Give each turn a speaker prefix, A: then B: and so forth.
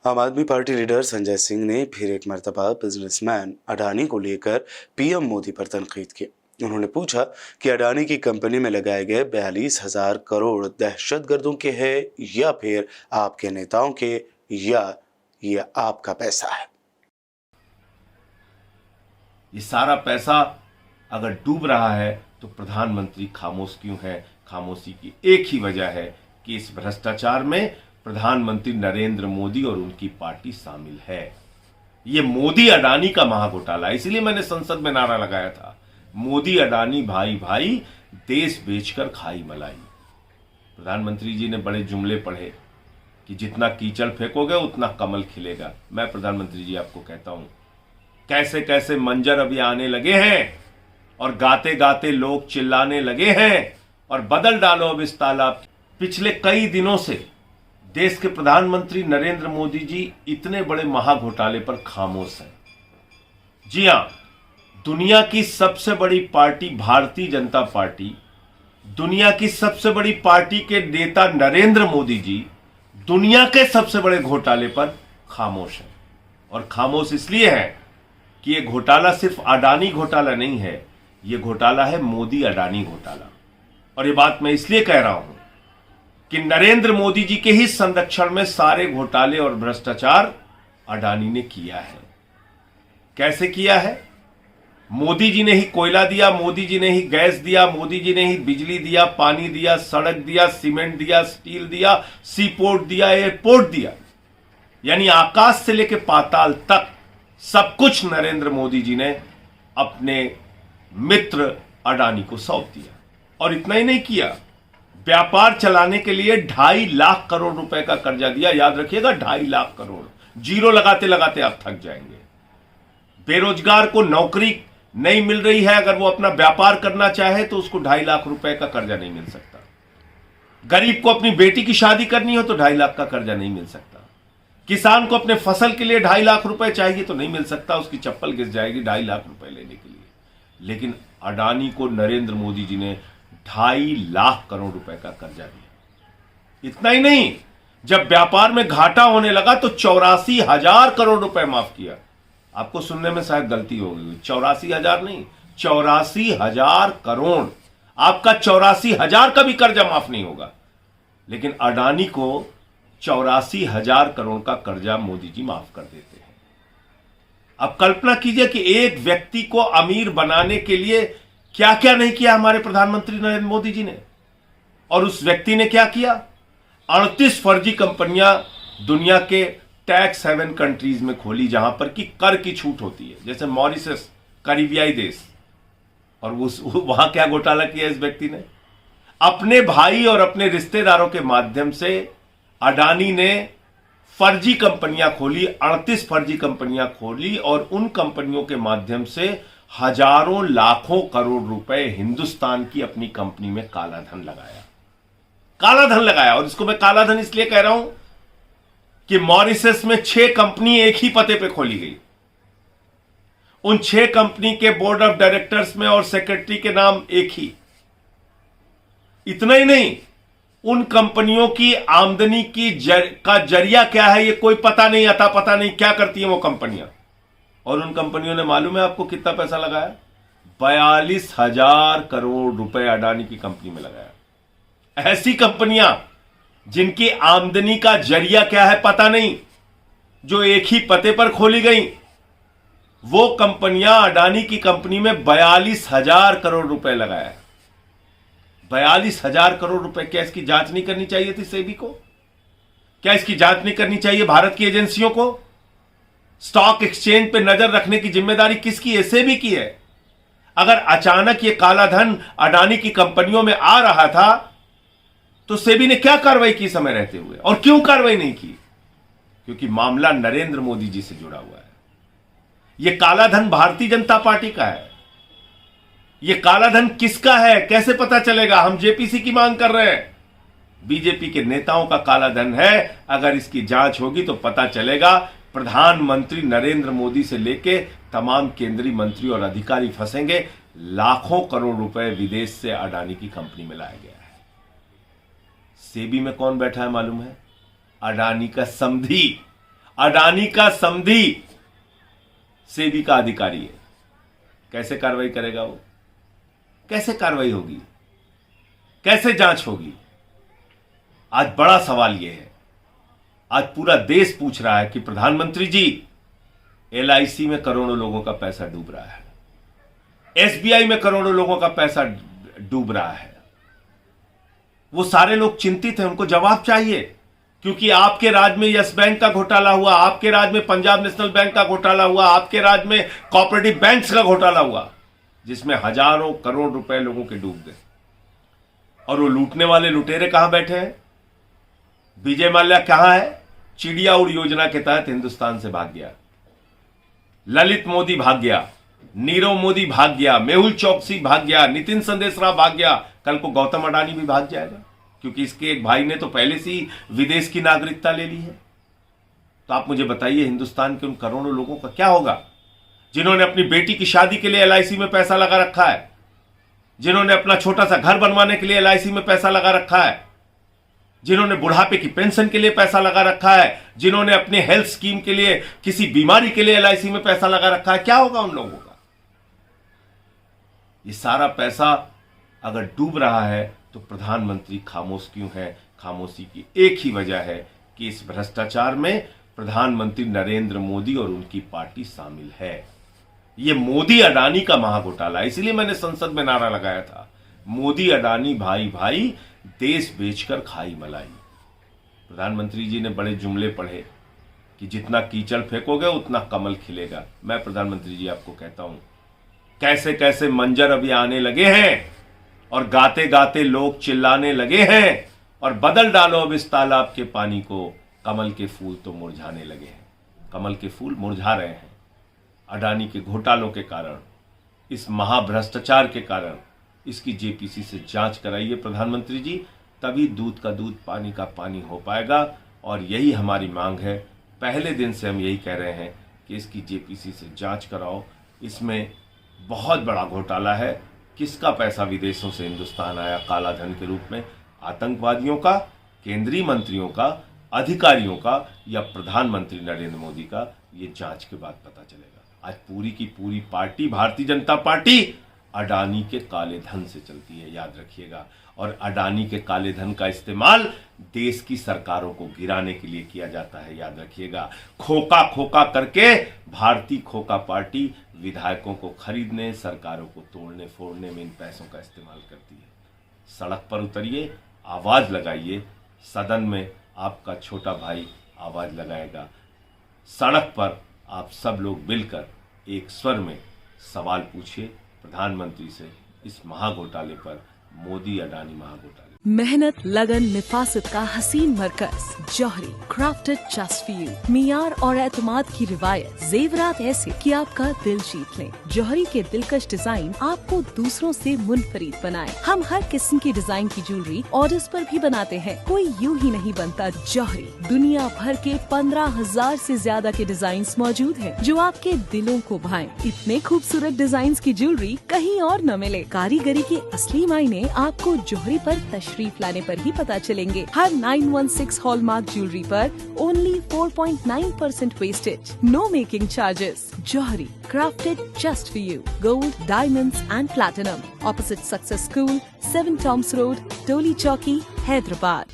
A: आम आदमी party leader Sanjay Singh ने फिर एक मर्तबा बिजनेसमैन अडानी को लेकर पीएम मोदी पर तनकीद की। उन्होंने पूछा कि अडानी की कंपनी में लगाए गए 42,000 करोड़ दहशतगर्दों के हैं या फिर आपके नेताओं के, या ये आपका पैसा है।
B: ये सारा पैसा अगर डूब रहा है तो प्रधानमंत्री खामोश क्यों है? खामोशी की एक ही वजह है कि इस भ्रष्टाचार में प्रधानमंत्री नरेंद्र मोदी और उनकी पार्टी शामिल है। ये मोदी अडानी का महाघोटाला, इसलिए मैंने संसद में नारा लगाया था, मोदी अडानी भाई भाई, देश बेचकर खाई मलाई। प्रधानमंत्री जी ने बड़े जुमले पढ़े कि जितना कीचड़ फेंकोगे उतना कमल खिलेगा। मैं प्रधानमंत्री जी आपको कहता हूं, कैसे कैसे मंजर अभी आने लगे हैं और गाते गाते लोग चिल्लाने लगे हैं, और बदल डालो अब इस तालाब। पिछले कई दिनों से देश के प्रधानमंत्री नरेंद्र मोदी जी इतने बड़े महाघोटाले पर खामोश हैं। जी हां, दुनिया की सबसे बड़ी पार्टी भारतीय जनता पार्टी, दुनिया की सबसे बड़ी पार्टी के नेता नरेंद्र मोदी जी दुनिया के सबसे बड़े घोटाले पर खामोश हैं। और खामोश इसलिए है कि यह घोटाला सिर्फ अडानी घोटाला नहीं है, यह घोटाला है मोदी अडानी घोटाला। और यह बात मैं इसलिए कह रहा हूं कि नरेंद्र मोदी जी के ही संरक्षण में सारे घोटाले और भ्रष्टाचार अडानी ने किया है। कैसे किया है? मोदी जी ने ही कोयला दिया, मोदी जी ने ही गैस दिया, मोदी जी ने ही बिजली दिया, पानी दिया, सड़क दिया, सीमेंट दिया, स्टील दिया, सी पोर्ट दिया, एयरपोर्ट दिया। यानी आकाश से लेकर पाताल तक सब कुछ नरेंद्र मोदी जी ने अपने मित्र अडानी को सौंप दिया। और इतना ही नहीं किया, व्यापार चलाने के लिए 2.5 लाख करोड़ रुपए का कर्जा दिया। याद रखिएगा, 2.5 लाख करोड़, जीरो लगाते लगाते आप थक जाएंगे। बेरोजगार को नौकरी नहीं मिल रही है, अगर वो अपना व्यापार करना चाहे तो उसको 2.5 लाख रुपए का कर्जा नहीं मिल सकता। गरीब को अपनी बेटी की शादी करनी हो तो 2.5 लाख का कर्जा नहीं मिल सकता। किसान को अपने फसल के लिए 2.5 लाख रुपए चाहिए तो नहीं मिल सकता, उसकी चप्पल घिस जाएगी 2.5 लाख रुपए लेने के लिए। लेकिन अडानी को नरेंद्र मोदी जी ने 2.5 लाख करोड़ रुपए का कर्जा दिया। इतना ही नहीं, जब व्यापार में घाटा होने लगा तो 84,000 करोड़ रुपए माफ किया। आपको सुनने में शायद गलती हो गई, 84,000 नहीं, 84,000 करोड़। आपका 84,000 का भी कर्जा माफ नहीं होगा, लेकिन अडानी को 84,000 करोड़ का कर्जा मोदी जी माफ कर देते हैं। अब कल्पना कीजिए कि एक व्यक्ति को अमीर बनाने के लिए क्या क्या नहीं किया हमारे प्रधानमंत्री नरेंद्र मोदी जी ने। और उस व्यक्ति ने क्या किया? 38 फर्जी कंपनियां दुनिया के टैक्स हेवन कंट्रीज में खोली, जहां पर की कर की छूट होती है, जैसे मॉरिशस, करीबियाई देश। और वहां क्या घोटाला किया इस व्यक्ति ने? अपने भाई और अपने रिश्तेदारों के माध्यम से अडानी ने फर्जी कंपनियां खोली, 38 फर्जी कंपनियां खोली, और उन कंपनियों के माध्यम से हजारों लाखों करोड़ रुपए हिंदुस्तान की अपनी कंपनी में काला धन लगाया। काला धन लगाया। और इसको मैं काला धन इसलिए कह रहा हूं कि मॉरिशस में 6 कंपनी एक ही पते पे खोली गई। उन 6 कंपनी के बोर्ड ऑफ डायरेक्टर्स में और सेक्रेटरी के नाम एक ही। इतना ही नहीं, उन कंपनियों की आमदनी की का जरिया क्या है ये कोई पता नहीं, अता पता नहीं क्या करती हैं वो कंपनियां। और उन कंपनियों ने मालूम है आपको कितना पैसा लगाया? 42,000 करोड़ रुपए अडानी की कंपनी में लगाया। ऐसी कंपनियां जिनकी आमदनी का जरिया क्या है पता नहीं, जो एक ही पते पर खोली गई, वो कंपनियां अडानी की कंपनी में 42,000 करोड़ रुपए लगाया। 42,000 करोड़ रुपए। क्या इसकी जांच नहीं करनी चाहिए थी सेबी को? क्या इसकी जांच नहीं करनी चाहिए भारत की एजेंसियों को? स्टॉक एक्सचेंज पे नजर रखने की जिम्मेदारी किसकी है? सेबी की है। अगर अचानक ये काला धन अडानी की कंपनियों में आ रहा था तो सेबी ने क्या कार्रवाई की समय रहते हुए? और क्यों कार्रवाई नहीं की? क्योंकि मामला नरेंद्र मोदी जी से जुड़ा हुआ है। यह काला धन भारतीय जनता पार्टी का है। यह काला धन किसका है कैसे पता चलेगा? हम जेपीसी की मांग कर रहे हैं। बीजेपी के नेताओं का काला धन है। अगर इसकी जांच होगी तो पता चलेगा। प्रधानमंत्री नरेंद्र मोदी से लेके तमाम केंद्रीय मंत्री और अधिकारी फंसेंगे। लाखों करोड़ रुपए विदेश से अडानी की कंपनी में लाया गया है। सेबी में कौन बैठा है मालूम है? अडानी का समधी, अडानी का समधी सेबी का अधिकारी है। कैसे कार्रवाई करेगा वो? कैसे कार्रवाई होगी? कैसे जांच होगी? आज बड़ा सवाल यह है, आज पूरा देश पूछ रहा है कि प्रधानमंत्री जी, एलआईसी में करोड़ों लोगों का पैसा डूब रहा है, एसबीआई में करोड़ों लोगों का पैसा डूब रहा है। वो सारे लोग चिंतित हैं, उनको जवाब चाहिए, क्योंकि आपके राज में यस बैंक का घोटाला हुआ, आपके राज में पंजाब नेशनल बैंक का घोटाला हुआ, आपके राज में कोऑपरेटिव बैंक्स का घोटाला हुआ, जिसमें हजारों करोड़ रुपए लोगों के डूब गए। और वो लूटने वाले लुटेरे कहां बैठे हैं? विजय माल्या कहां है? चिड़िया उड़ योजना के तहत हिंदुस्तान से भाग गया, ललित मोदी भाग गया, नीरव मोदी भाग गया, मेहुल चौकसी भाग गया, नितिन संदेशराव भाग गया, कल को गौतम अडानी भी भाग जाएगा, क्योंकि इसके एक भाई ने तो पहले से ही विदेश की नागरिकता ले ली है। तो आप मुझे बताइए, हिंदुस्तान के उन करोड़ों लोगों का क्या होगा जिन्होंने अपनी बेटी की शादी के लिए एलआईसी में पैसा लगा रखा है, जिन्होंने अपना छोटा सा घर बनवाने के लिए एलआईसी में पैसा लगा रखा है, जिन्होंने बुढ़ापे की पेंशन के लिए पैसा लगा रखा है, जिन्होंने अपने हेल्थ स्कीम के लिए, किसी बीमारी के लिए एलआईसी में पैसा लगा रखा है। क्या होगा उन लोगों का? ये सारा पैसा अगर डूब रहा है तो प्रधानमंत्री खामोश क्यों है? खामोशी की एक ही वजह है कि इस भ्रष्टाचार में प्रधानमंत्री नरेंद्र मोदी और उनकी पार्टी शामिल है। ये मोदी अडानी का महाघोटाला है। इसलिए मैंने संसद में नारा लगाया था, मोदी अडानी भाई भाई, देश बेचकर खाई मलाई। प्रधानमंत्री जी ने बड़े जुमले पढ़े कि जितना कीचड़ फेंकोगे उतना कमल खिलेगा। मैं प्रधानमंत्री जी आपको कहता हूं, कैसे कैसे मंजर अभी आने लगे हैं और गाते गाते लोग चिल्लाने लगे हैं, और बदल डालो अब इस तालाब के पानी को, कमल के फूल तो मुरझाने लगे हैं। कमल के फूल मुरझा रहे हैं अडानी के घोटालों के कारण, इस महाभ्रष्टाचार के कारण। इसकी जेपीसी से जांच कराइए प्रधानमंत्री जी, तभी दूध का दूध पानी का पानी हो पाएगा। और यही हमारी मांग है, पहले दिन से हम यही कह रहे हैं कि इसकी जेपीसी से जांच कराओ। इसमें बहुत बड़ा घोटाला है। किसका पैसा विदेशों से हिंदुस्तान आया काला धन के रूप में? आतंकवादियों का, केंद्रीय मंत्रियों का, अधिकारियों का, या प्रधानमंत्री नरेंद्र मोदी का? ये जांच के बाद पता चलेगा। आज पूरी की पूरी पार्टी, भारतीय जनता पार्टी, अडानी के काले धन से चलती है, याद रखिएगा। और अडानी के काले धन का इस्तेमाल देश की सरकारों को गिराने के लिए किया जाता है, याद रखिएगा। खोखा खोखा करके भारतीय खोखा पार्टी विधायकों को खरीदने, सरकारों को तोड़ने फोड़ने में इन पैसों का इस्तेमाल करती है। सड़क पर उतरिए, आवाज लगाइए। सदन में आपका छोटा भाई आवाज लगाएगा। सड़क पर आप सब लोग मिलकर एक स्वर में सवाल पूछिए प्रधानमंत्री से, इस महाघोटाले पर, मोदी अडानी महाघोटाले।
C: मेहनत, लगन, निफासत का हसीन मरकज जौहरी, क्राफ्टेड जस्ट फॉर यू। मियार और एतमाद की रिवायत, जेवरात ऐसे कि आपका दिल जीत लें। जौहरी के दिलकश डिजाइन आपको दूसरों से मुनफरिद बनाए। हम हर किस्म की डिजाइन की ज्वेलरी ऑर्डर्स पर भी बनाते हैं, कोई यूं ही नहीं बनता। जौहरी दुनिया भर के 15,000 से ज्यादा के डिजाइन मौजूद हैं, जो आपके दिलों को भाएं। इतने खूबसूरत डिजाइन की ज्वेलरी कहीं और न मिले। कारीगरी के असली मायने आपको जौहरी पर तशरीफ लाने पर ही पता चलेंगे। हर 916 हॉलमार्क ज्वेलरी पर only 4.9% wastage, no making charges. जौहरी, crafted just for you. Gold, diamonds and platinum. Opposite Success School, 7 Toms Road, Doli Chowki, Hyderabad.